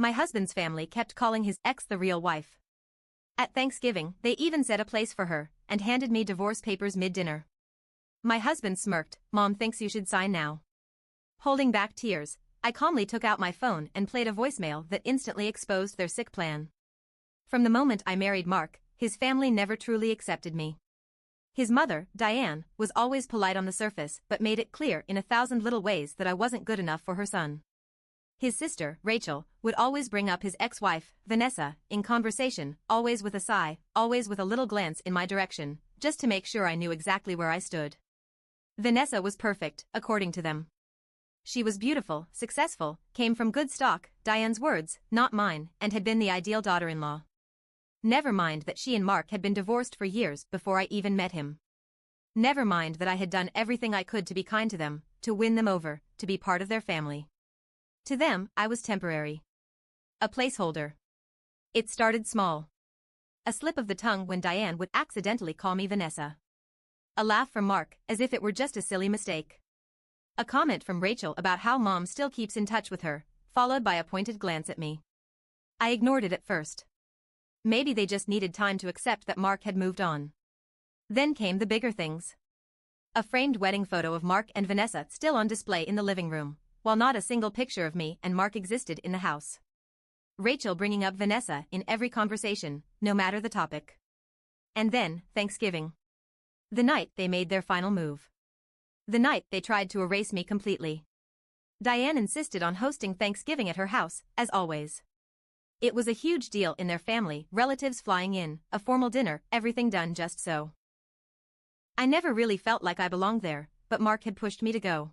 My husband's family kept calling his ex the real wife. At Thanksgiving, they even set a place for her, and handed me divorce papers mid-dinner. My husband smirked. Mom thinks you should sign now. Holding back tears, I calmly took out my phone and played a voicemail that instantly exposed their sick plan. From the moment I married Mark, his family never truly accepted me. His mother, Diane, was always polite on the surface but made it clear in 1,000 little ways that I wasn't good enough for her son. His sister, Rachel, would always bring up his ex-wife, Vanessa, in conversation, always with a sigh, always with a little glance in my direction, just to make sure I knew exactly where I stood. Vanessa was perfect, according to them. She was beautiful, successful, came from good stock, Diane's words, not mine, and had been the ideal daughter-in-law. Never mind that she and Mark had been divorced for years before I even met him. Never mind that I had done everything I could to be kind to them, to win them over, to be part of their family. To them, I was temporary. A placeholder. It started small. A slip of the tongue when Diane would accidentally call me Vanessa. A laugh from Mark, as if it were just a silly mistake. A comment from Rachel about how Mom still keeps in touch with her, followed by a pointed glance at me. I ignored it at first. Maybe they just needed time to accept that Mark had moved on. Then came the bigger things. A framed wedding photo of Mark and Vanessa still on display in the living room, while not a single picture of me and Mark existed in the house. Rachel bringing up Vanessa in every conversation, no matter the topic. And then, Thanksgiving. The night they made their final move. The night they tried to erase me completely. Diane insisted on hosting Thanksgiving at her house, as always. It was a huge deal in their family, relatives flying in, a formal dinner, everything done just so. I never really felt like I belonged there, but Mark had pushed me to go.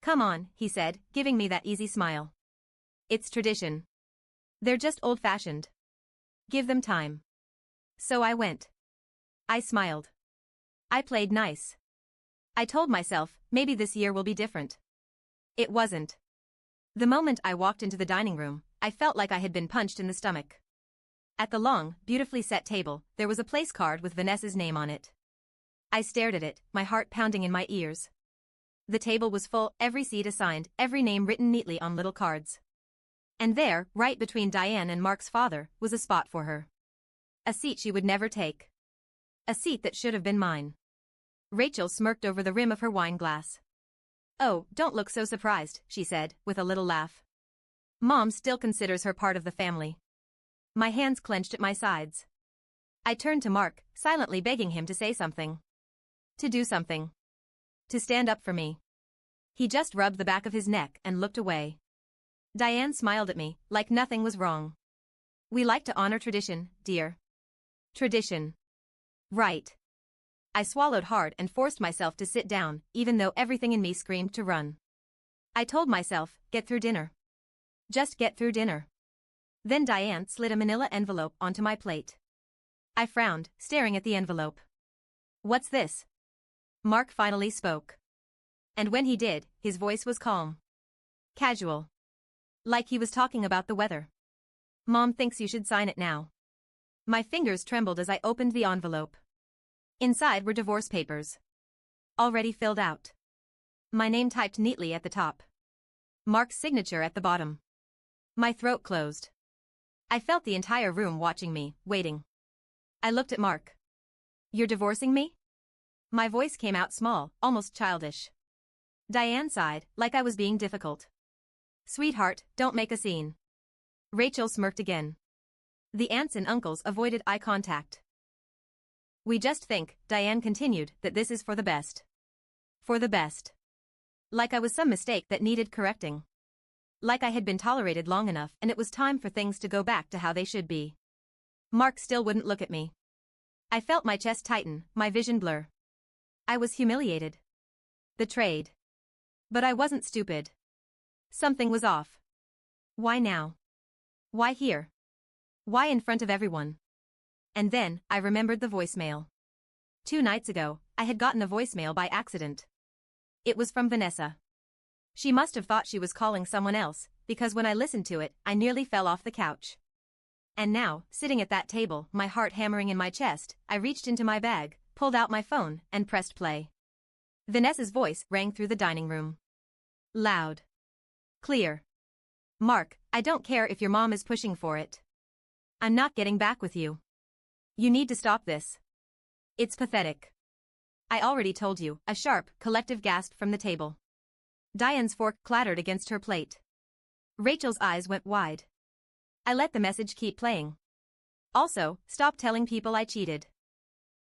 Come on, he said, giving me that easy smile. It's tradition. They're just old-fashioned. Give them time. So I went. I smiled. I played nice. I told myself, maybe this year will be different. It wasn't. The moment I walked into the dining room, I felt like I had been punched in the stomach. At the long, beautifully set table, there was a place card with Vanessa's name on it. I stared at it, my heart pounding in my ears. The table was full, every seat assigned, every name written neatly on little cards. And there, right between Diane and Mark's father, was a spot for her. A seat she would never take. A seat that should have been mine. Rachel smirked over the rim of her wine glass. Oh, don't look so surprised, she said, with a little laugh. Mom still considers her part of the family. My hands clenched at my sides. I turned to Mark, silently begging him to say something. To do something. To stand up for me. He just rubbed the back of his neck and looked away. Diane smiled at me, like nothing was wrong. We like to honor tradition, dear. Tradition. Right. I swallowed hard and forced myself to sit down, even though everything in me screamed to run. I told myself, get through dinner. Just get through dinner. Then Diane slid a manila envelope onto my plate. I frowned, staring at the envelope. What's this? Mark finally spoke. And when he did, his voice was calm. Casual. Like he was talking about the weather. Mom thinks you should sign it now. My fingers trembled as I opened the envelope. Inside were divorce papers. Already filled out. My name typed neatly at the top. Mark's signature at the bottom. My throat closed. I felt the entire room watching me, waiting. I looked at Mark. You're divorcing me? My voice came out small, almost childish. Diane sighed, like I was being difficult. Sweetheart, don't make a scene. Rachel smirked again. The aunts and uncles avoided eye contact. We just think, Diane continued, that this is for the best. For the best. Like I was some mistake that needed correcting. Like I had been tolerated long enough and it was time for things to go back to how they should be. Mark still wouldn't look at me. I felt my chest tighten, my vision blur. I was humiliated. Betrayed. But I wasn't stupid. Something was off. Why now? Why here? Why in front of everyone? And then, I remembered the voicemail. 2 nights ago, I had gotten a voicemail by accident. It was from Vanessa. She must have thought she was calling someone else, because when I listened to it, I nearly fell off the couch. And now, sitting at that table, my heart hammering in my chest, I reached into my bag, pulled out my phone, and pressed play. Vanessa's voice rang through the dining room. Loud. Clear. Mark, I don't care if your mom is pushing for it. I'm not getting back with you. You need to stop this. It's pathetic. I already told you, a sharp, collective gasp from the table. Diane's fork clattered against her plate. Rachel's eyes went wide. I let the message keep playing. Also, stop telling people I cheated.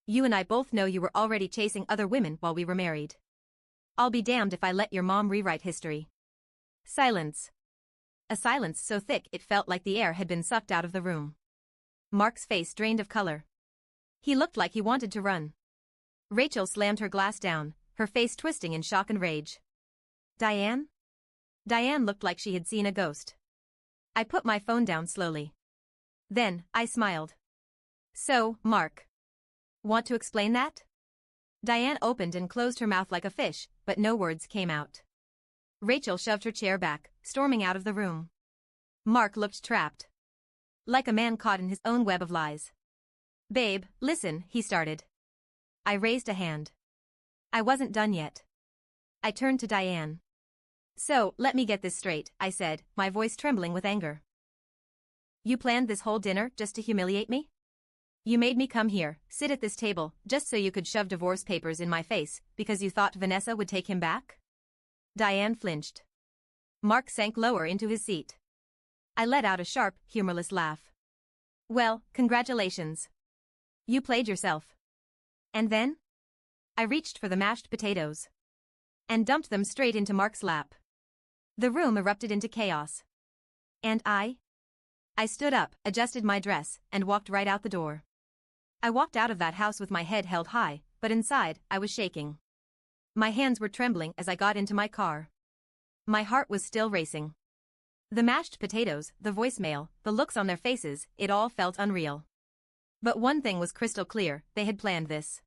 You and I both know you were already chasing other women while we were married. I'll be damned if I let your mom rewrite history. Silence. A silence so thick it felt like the air had been sucked out of the room. Mark's face drained of color. He looked like he wanted to run. Rachel slammed her glass down, her face twisting in shock and rage. Diane? Diane looked like she had seen a ghost. I put my phone down slowly. Then, I smiled. So, Mark. Want to explain that? Diane opened and closed her mouth like a fish, but no words came out. Rachel shoved her chair back, storming out of the room. Mark looked trapped. Like a man caught in his own web of lies. Babe, listen, he started. I raised a hand. I wasn't done yet. I turned to Diane. So, let me get this straight, I said, my voice trembling with anger. You planned this whole dinner just to humiliate me? You made me come here, sit at this table, just so you could shove divorce papers in my face, because you thought Vanessa would take him back? Diane flinched. Mark sank lower into his seat. I let out a sharp, humorless laugh. Well, congratulations. You played yourself. And then? I reached for the mashed potatoes. And dumped them straight into Mark's lap. The room erupted into chaos. And I stood up, adjusted my dress, and walked right out the door. I walked out of that house with my head held high, but inside, I was shaking. My hands were trembling as I got into my car. My heart was still racing. The mashed potatoes, the voicemail, the looks on their faces, it all felt unreal. But one thing was crystal clear, they had planned this.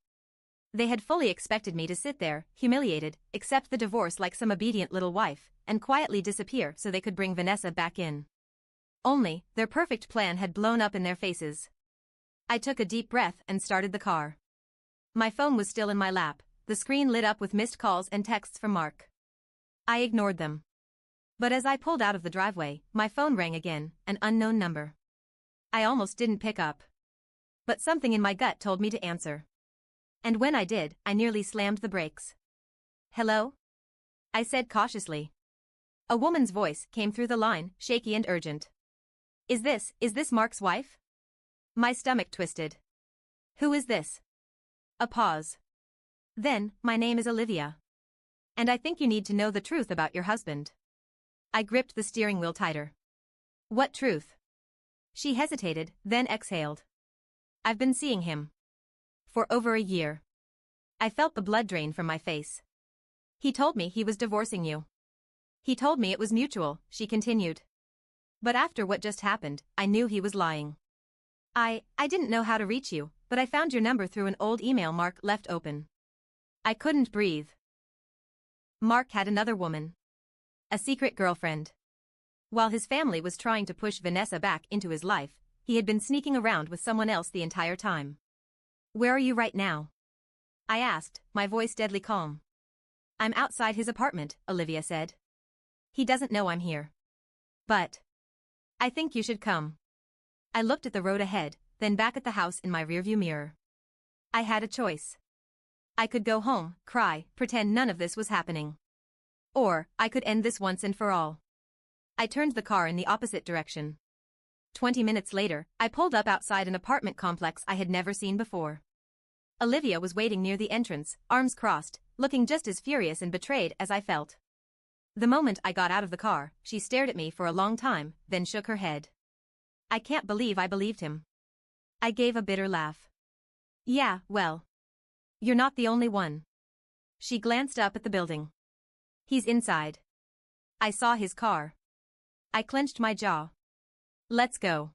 They had fully expected me to sit there, humiliated, accept the divorce like some obedient little wife, and quietly disappear so they could bring Vanessa back in. Only, their perfect plan had blown up in their faces. I took a deep breath and started the car. My phone was still in my lap, the screen lit up with missed calls and texts from Mark. I ignored them. But as I pulled out of the driveway, my phone rang again, an unknown number. I almost didn't pick up. But something in my gut told me to answer. And when I did, I nearly slammed the brakes. Hello? I said cautiously. A woman's voice came through the line, shaky and urgent. Is this Mark's wife? My stomach twisted. Who is this? A pause. Then, my name is Olivia. And I think you need to know the truth about your husband. I gripped the steering wheel tighter. What truth? She hesitated, then exhaled. I've been seeing him. For over a year. I felt the blood drain from my face. He told me he was divorcing you. He told me it was mutual, she continued. But after what just happened, I knew he was lying. I didn't know how to reach you, but I found your number through an old email Mark left open. I couldn't breathe. Mark had another woman. A secret girlfriend. While his family was trying to push Vanessa back into his life, he had been sneaking around with someone else the entire time. Where are you right now? I asked, my voice deadly calm. I'm outside his apartment, Olivia said. He doesn't know I'm here. But I think you should come. I looked at the road ahead, then back at the house in my rearview mirror. I had a choice. I could go home, cry, pretend none of this was happening. Or, I could end this once and for all. I turned the car in the opposite direction. 20 minutes later, I pulled up outside an apartment complex I had never seen before. Olivia was waiting near the entrance, arms crossed, looking just as furious and betrayed as I felt. The moment I got out of the car, she stared at me for a long time, then shook her head. I can't believe I believed him. I gave a bitter laugh. Yeah, well. You're not the only one. She glanced up at the building. He's inside. I saw his car. I clenched my jaw. Let's go.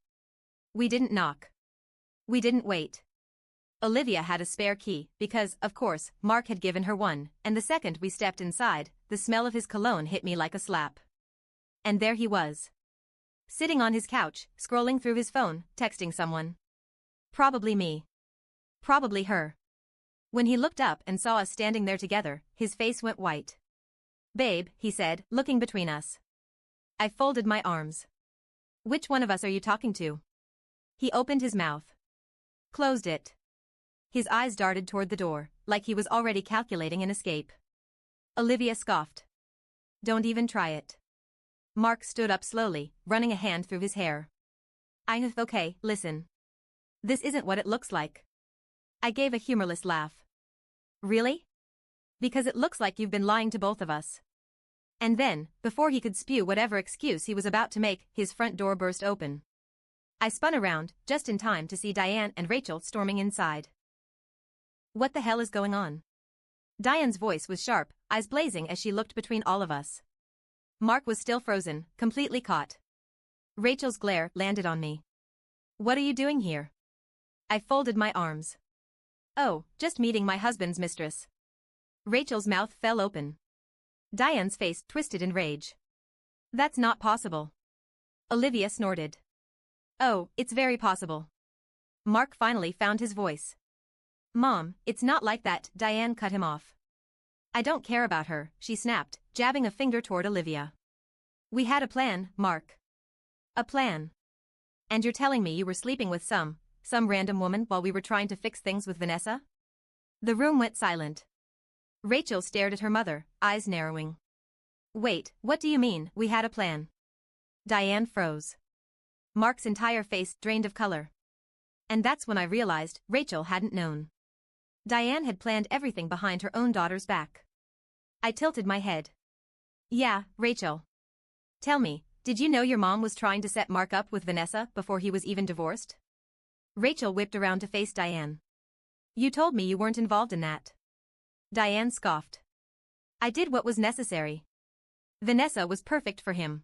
We didn't knock. We didn't wait. Olivia had a spare key because, of course, Mark had given her one, and the second we stepped inside, the smell of his cologne hit me like a slap. And there he was. Sitting on his couch, scrolling through his phone, texting someone. Probably me. Probably her. When he looked up and saw us standing there together, his face went white. Babe, he said, looking between us. I folded my arms. Which one of us are you talking to? He opened his mouth. Closed it. His eyes darted toward the door, like he was already calculating an escape. Olivia scoffed. Don't even try it. Mark stood up slowly, running a hand through his hair. Okay, listen. This isn't what it looks like. I gave a humorless laugh. Really? Because it looks like you've been lying to both of us. And then, before he could spew whatever excuse he was about to make, his front door burst open. I spun around, just in time to see Diane and Rachel storming inside. What the hell is going on? Diane's voice was sharp, eyes blazing as she looked between all of us. Mark was still frozen, completely caught. Rachel's glare landed on me. What are you doing here? I folded my arms. Oh, just meeting my husband's mistress. Rachel's mouth fell open. Diane's face twisted in rage. That's not possible. Olivia snorted. Oh, it's very possible. Mark finally found his voice. Mom, it's not like that, Diane cut him off. I don't care about her, she snapped, jabbing a finger toward Olivia. We had a plan, Mark. A plan. And you're telling me you were sleeping with some random woman while we were trying to fix things with Vanessa? The room went silent. Rachel stared at her mother, eyes narrowing. Wait, what do you mean, we had a plan? Diane froze. Mark's entire face drained of color. And that's when I realized Rachel hadn't known. Diane had planned everything behind her own daughter's back. I tilted my head. Yeah, Rachel. Tell me, did you know your mom was trying to set Mark up with Vanessa before he was even divorced? Rachel whipped around to face Diane. You told me you weren't involved in that. Diane scoffed. I did what was necessary. Vanessa was perfect for him.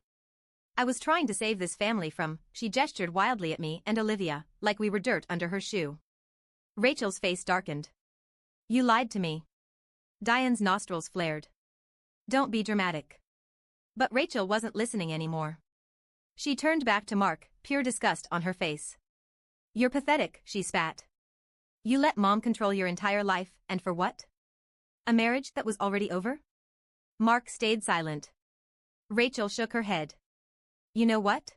I was trying to save this family from, she gestured wildly at me and Olivia, like we were dirt under her shoe. Rachel's face darkened. You lied to me. Diane's nostrils flared. Don't be dramatic. But Rachel wasn't listening anymore. She turned back to Mark, pure disgust on her face. You're pathetic, she spat. You let Mom control your entire life, and for what? A marriage that was already over? Mark stayed silent. Rachel shook her head. You know what?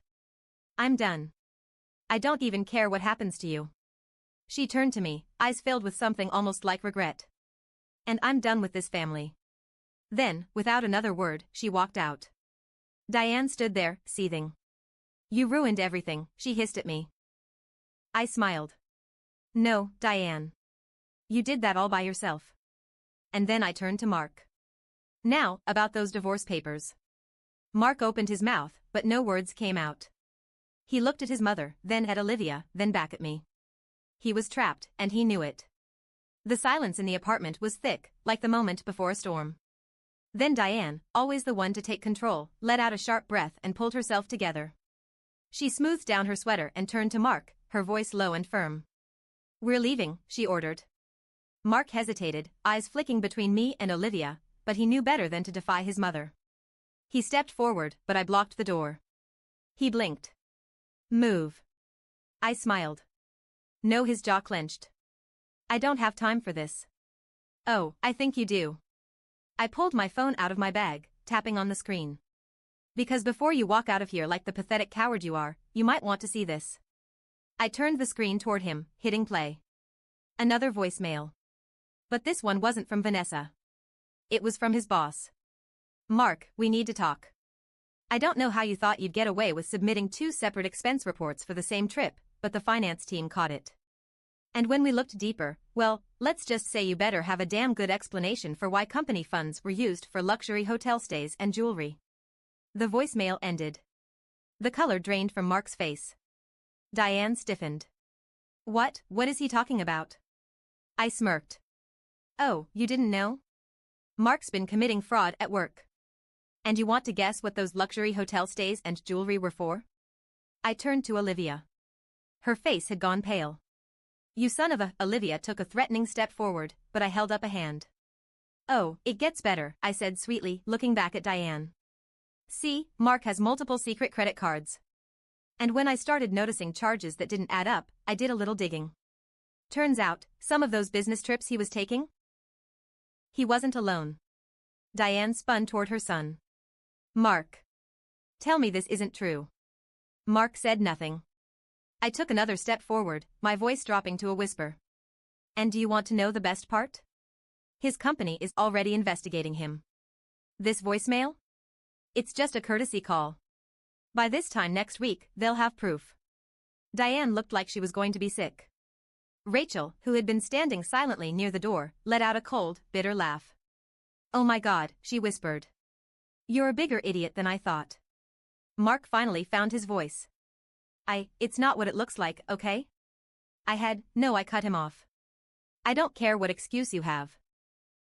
I'm done. I don't even care what happens to you. She turned to me, eyes filled with something almost like regret. And I'm done with this family. Then, without another word, she walked out. Diane stood there, seething. You ruined everything, she hissed at me. I smiled. No, Diane. You did that all by yourself. And then I turned to Mark. Now, about those divorce papers. Mark opened his mouth, but no words came out. He looked at his mother, then at Olivia, then back at me. He was trapped, and he knew it. The silence in the apartment was thick, like the moment before a storm. Then Diane, always the one to take control, let out a sharp breath and pulled herself together. She smoothed down her sweater and turned to Mark, her voice low and firm. We're leaving, she ordered. Mark hesitated, eyes flicking between me and Olivia, but he knew better than to defy his mother. He stepped forward, but I blocked the door. He blinked. Move. I smiled. No, his jaw clenched. I don't have time for this. Oh, I think you do. I pulled my phone out of my bag, tapping on the screen. Because before you walk out of here like the pathetic coward you are, you might want to see this. I turned the screen toward him, hitting play. Another voicemail. But this one wasn't from Vanessa. It was from his boss. Mark, we need to talk. I don't know how you thought you'd get away with submitting 2 separate expense reports for the same trip, but the finance team caught it. And when we looked deeper, well, let's just say you better have a damn good explanation for why company funds were used for luxury hotel stays and jewelry. The voicemail ended. The color drained from Mark's face. Diane stiffened. What is he talking about? I smirked. Oh, you didn't know? Mark's been committing fraud at work. And you want to guess what those luxury hotel stays and jewelry were for? I turned to Olivia. Her face had gone pale. You son of a... Olivia took a threatening step forward, but I held up a hand. Oh, it gets better, I said sweetly, looking back at Diane. See, Mark has multiple secret credit cards. And when I started noticing charges that didn't add up, I did a little digging. Turns out, some of those business trips he was taking? He wasn't alone. Diane spun toward her son. Mark. Tell me this isn't true. Mark said nothing. I took another step forward, my voice dropping to a whisper. And do you want to know the best part? His company is already investigating him. This voicemail? It's just a courtesy call. By this time next week, they'll have proof. Diane looked like she was going to be sick. Rachel, who had been standing silently near the door, let out a cold, bitter laugh. Oh my God, she whispered. You're a bigger idiot than I thought. Mark finally found his voice. It's not what it looks like, okay? I cut him off. I don't care what excuse you have.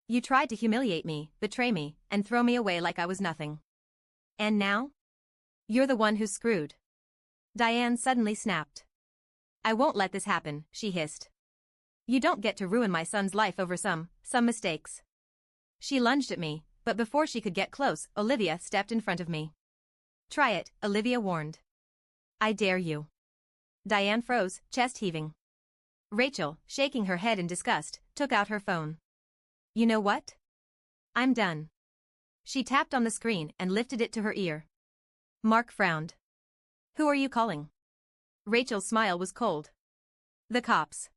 You tried to humiliate me, betray me, and throw me away like I was nothing. And now? You're the one who's screwed. Diane suddenly snapped. I won't let this happen, she hissed. You don't get to ruin my son's life over some mistakes. She lunged at me, but before she could get close, Olivia stepped in front of me. Try it, Olivia warned. I dare you. Diane froze, chest heaving. Rachel, shaking her head in disgust, took out her phone. You know what? I'm done. She tapped on the screen and lifted it to her ear. Mark frowned. Who are you calling? Rachel's smile was cold. The cops.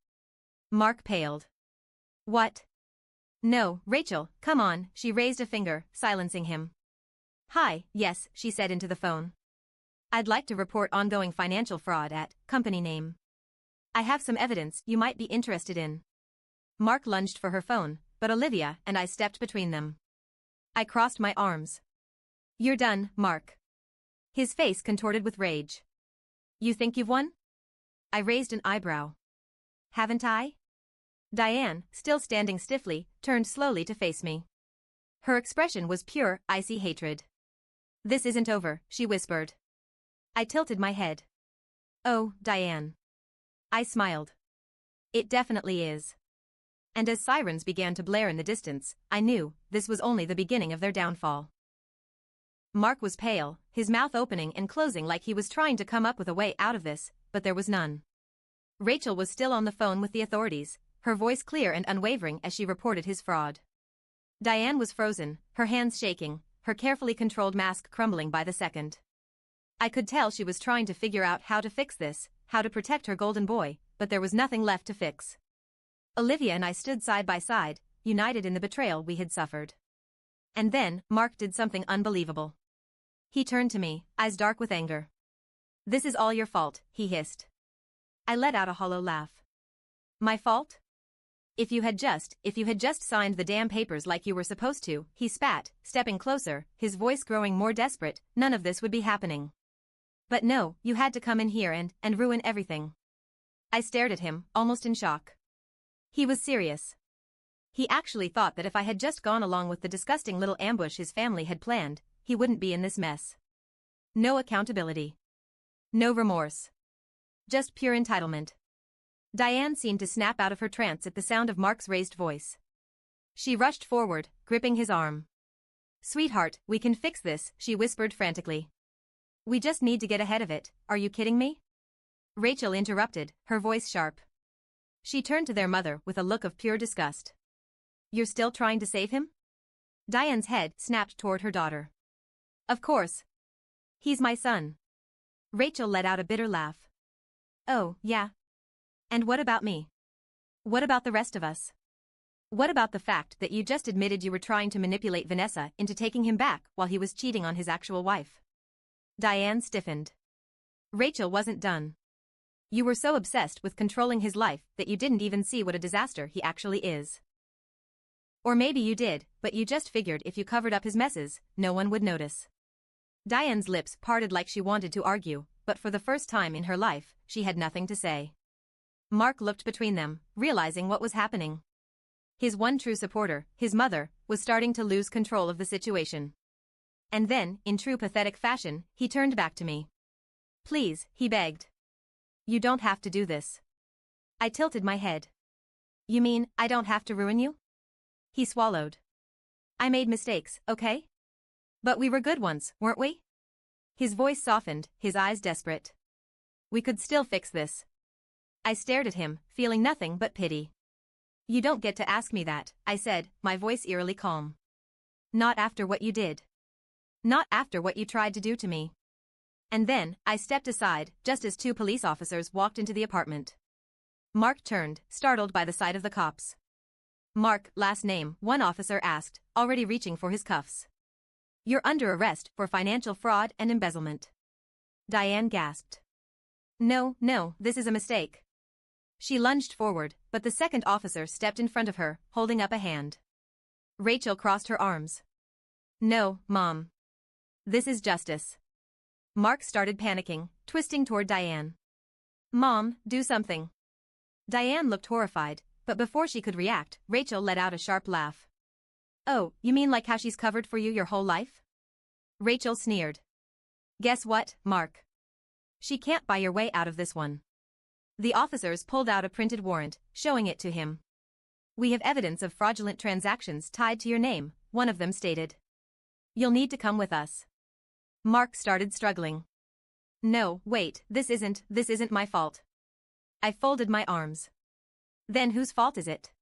Mark paled. What? No, Rachel, come on, she raised a finger, silencing him. Hi, yes, she said into the phone. I'd like to report ongoing financial fraud at company name. I have some evidence you might be interested in. Mark lunged for her phone, but Olivia and I stepped between them. I crossed my arms. You're done, Mark. His face contorted with rage. You think you've won? I raised an eyebrow. Haven't I? Diane, still standing stiffly, turned slowly to face me. Her expression was pure, icy hatred. This isn't over, she whispered. I tilted my head. Oh, Diane. I smiled. It definitely is. And as sirens began to blare in the distance, I knew this was only the beginning of their downfall. Mark was pale, his mouth opening and closing like he was trying to come up with a way out of this, but there was none. Rachel was still on the phone with the authorities, her voice clear and unwavering as she reported his fraud. Diane was frozen, her hands shaking, her carefully controlled mask crumbling by the second. I could tell she was trying to figure out how to fix this, how to protect her golden boy, but there was nothing left to fix. Olivia and I stood side by side, united in the betrayal we had suffered. And then, Mark did something unbelievable. He turned to me, eyes dark with anger. This is all your fault, he hissed. I let out a hollow laugh. My fault? If you had just signed the damn papers like you were supposed to, he spat, stepping closer, his voice growing more desperate, none of this would be happening. But no, you had to come in here and ruin everything. I stared at him, almost in shock. He was serious. He actually thought that if I had just gone along with the disgusting little ambush his family had planned, he wouldn't be in this mess. No accountability. No remorse. Just pure entitlement. Diane seemed to snap out of her trance at the sound of Mark's raised voice. She rushed forward, gripping his arm. Sweetheart, we can fix this, she whispered frantically. We just need to get ahead of it, are you kidding me? Rachel interrupted, her voice sharp. She turned to their mother with a look of pure disgust. You're still trying to save him? Diane's head snapped toward her daughter. Of course. He's my son. Rachel let out a bitter laugh. Oh, yeah. And what about me? What about the rest of us? What about the fact that you just admitted you were trying to manipulate Vanessa into taking him back while he was cheating on his actual wife? Diane stiffened. Rachel wasn't done. You were so obsessed with controlling his life that you didn't even see what a disaster he actually is. Or maybe you did, but you just figured if you covered up his messes, no one would notice. Diane's lips parted like she wanted to argue, but for the first time in her life, she had nothing to say. Mark looked between them, realizing what was happening. His one true supporter, his mother, was starting to lose control of the situation. And then, in true pathetic fashion, he turned back to me. Please, he begged. You don't have to do this. I tilted my head. You mean, I don't have to ruin you? He swallowed. I made mistakes, okay? But we were good ones, weren't we? His voice softened, his eyes desperate. We could still fix this. I stared at him, feeling nothing but pity. You don't get to ask me that, I said, my voice eerily calm. Not after what you did. Not after what you tried to do to me. And then, I stepped aside, just as two police officers walked into the apartment. Mark turned, startled by the sight of the cops. "Mark, last name?" one officer asked, already reaching for his cuffs. "You're under arrest for financial fraud and embezzlement." Diane gasped. No, this is a mistake." She lunged forward, but the second officer stepped in front of her, holding up a hand. Rachel crossed her arms. "No, Mom. This is justice." Mark started panicking, twisting toward Diane. "Mom, do something." Diane looked horrified, but before she could react, Rachel let out a sharp laugh. "Oh, you mean like how she's covered for you your whole life?" Rachel sneered. "Guess what, Mark? She can't buy your way out of this one." The officers pulled out a printed warrant, showing it to him. "We have evidence of fraudulent transactions tied to your name," one of them stated. "You'll need to come with us." Mark started struggling. "No, wait, this isn't my fault." I folded my arms. "Then whose fault is it?"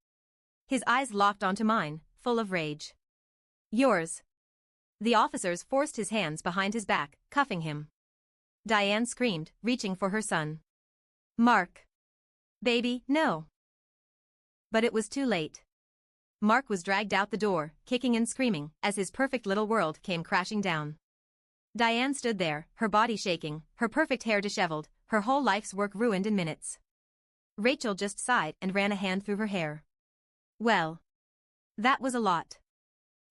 His eyes locked onto mine, full of rage. "Yours." The officers forced his hands behind his back, cuffing him. Diane screamed, reaching for her son. "Mark. Baby, no." But it was too late. Mark was dragged out the door, kicking and screaming, as his perfect little world came crashing down. Diane stood there, her body shaking, her perfect hair disheveled, her whole life's work ruined in minutes. Rachel just sighed and ran a hand through her hair. "Well. That was a lot."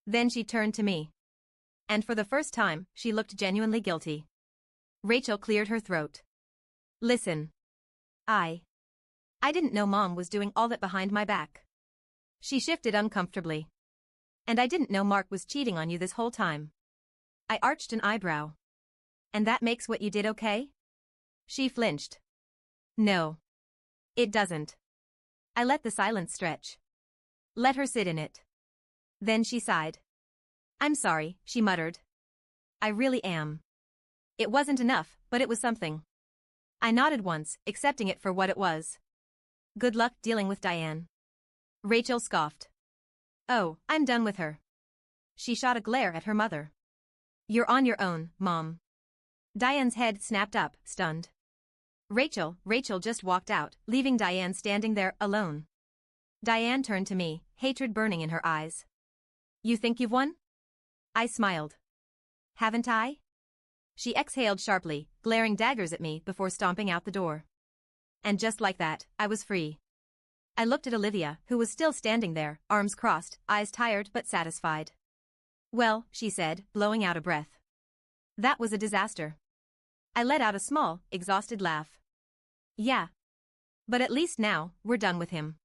Then she turned to me. And for the first time, she looked genuinely guilty. Rachel cleared her throat. "Listen. I didn't know Mom was doing all that behind my back." She shifted uncomfortably. "And I didn't know Mark was cheating on you this whole time." I arched an eyebrow. "And that makes what you did okay?" She flinched. "No. It doesn't." I let the silence stretch. Let her sit in it. Then she sighed. "I'm sorry," she muttered. "I really am. It wasn't enough, but it was something." I nodded once, accepting it for what it was. "Good luck dealing with Diane." Rachel scoffed. "Oh, I'm done with her." She shot a glare at her mother. "You're on your own, Mom." Diane's head snapped up, stunned. Rachel just walked out, leaving Diane standing there, alone. Diane turned to me, hatred burning in her eyes. "You think you've won?" I smiled. "Haven't I?" She exhaled sharply, glaring daggers at me before stomping out the door. And just like that, I was free. I looked at Olivia, who was still standing there, arms crossed, eyes tired but satisfied. "Well," she said, blowing out a breath. "That was a disaster." I let out a small, exhausted laugh. "Yeah. But at least now, we're done with him."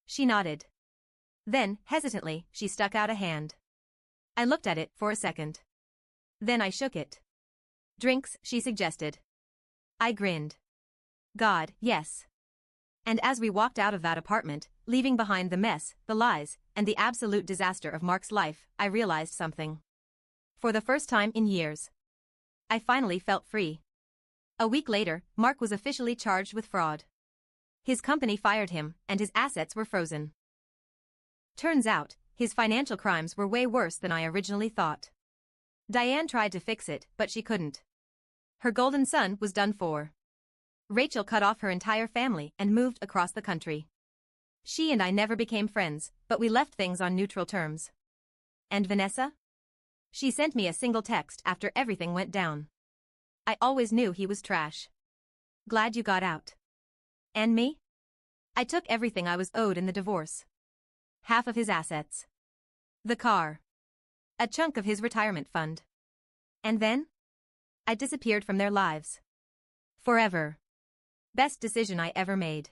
She nodded. Then, hesitantly, she stuck out a hand. I looked at it for a second. Then I shook it. "Drinks," she suggested. I grinned. "God, yes." And as we walked out of that apartment, leaving behind the mess, the lies, and the absolute disaster of Mark's life, I realized something. For the first time in years, I finally felt free. A week later, Mark was officially charged with fraud. His company fired him, and his assets were frozen. Turns out, his financial crimes were way worse than I originally thought. Diane tried to fix it, but she couldn't. Her golden son was done for. Rachel cut off her entire family and moved across the country. She and I never became friends, but we left things on neutral terms. And Vanessa? She sent me a single text after everything went down. "I always knew he was trash. Glad you got out." And me? I took everything I was owed in the divorce. Half of his assets. The car. A chunk of his retirement fund. And then? I disappeared from their lives. Forever. Best decision I ever made.